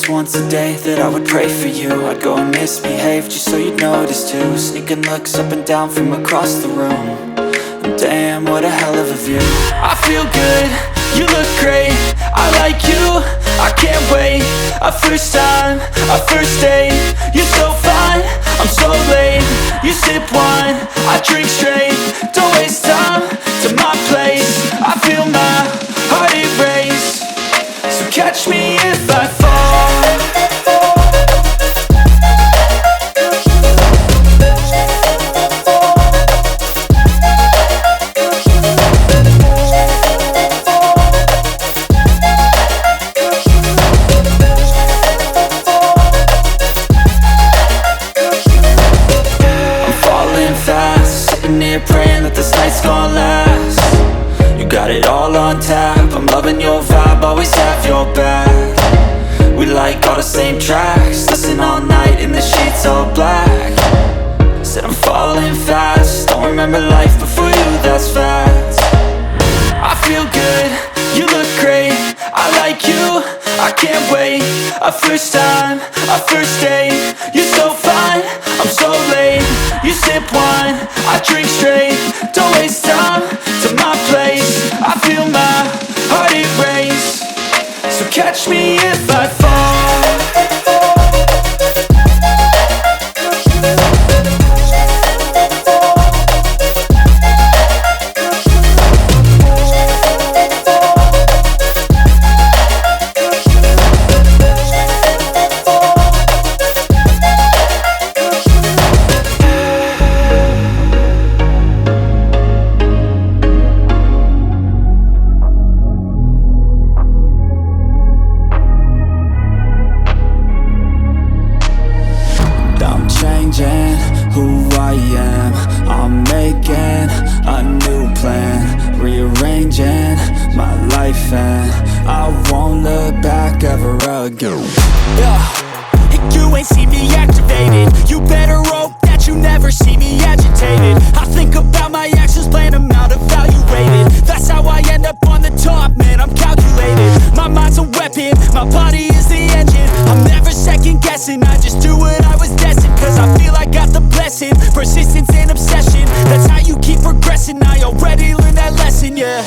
Once a day that I would pray for you. I'd go and misbehave just so you'd notice too. Sneaking looks up and down from across the room. And damn, what a hell of a view. I feel good, you look great, I like you, I can't wait. A first time, a first date. You're so fine, I'm so late. You sip wine, I drink straight. Don't waste time to my place. I feel my heart erase. So catch me if I fall. Praying that this night's gonna last. You got it all on tap, I'm loving your vibe, always have your back. We like all the same tracks, listen all night in the sheets all black. Said I'm falling fast, don't remember life before you, that's fact. I feel good, you look great, I like you, I can't wait. A first time, a first date. You're so fine, I'm so late. You sip wine, I drink straight. Don't waste time to my place. I feel my heart erase. So catch me if I fall. Who I am, I'm making a new plan, rearranging my life, and I won't look back ever again. You ain't see me activated. You better hope that you never see me agitated. I think about my actions, plan them out, evaluated. That's how I end up on the top, man, I'm calculated. My mind's a weapon, my body is the engine. I'm never second guessing, I just do what I was destined. Cause I feel I got the blessing, persistence and obsession. That's how you keep progressing, I already learned that lesson, yeah.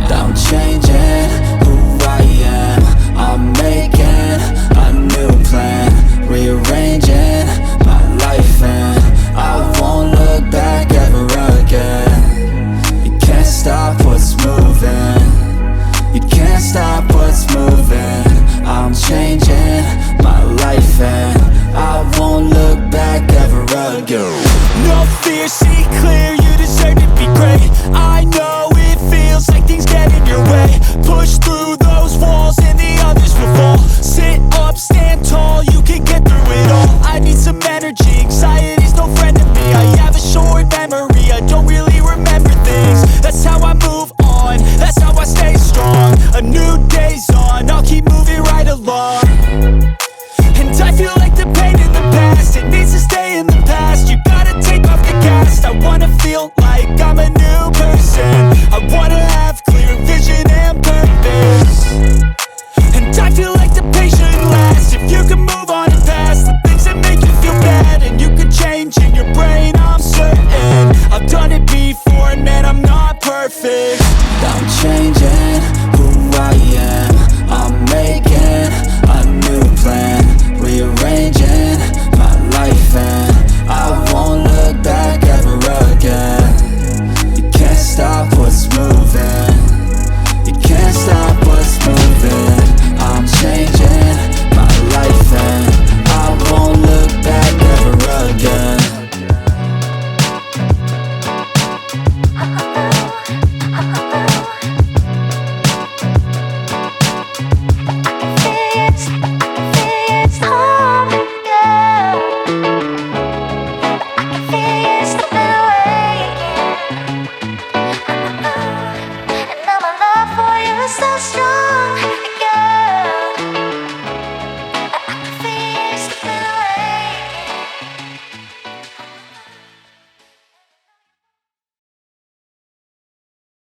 I'm changing who I am, I'm making a new plan, rearranging my life, and I won't look back ever again. You can't stop what's moving, you can't stop what's moving. I'm changing my life, and I won't look back ever again. No fear, see clear, you deserve to be great. I know it feels like things get in your way. Push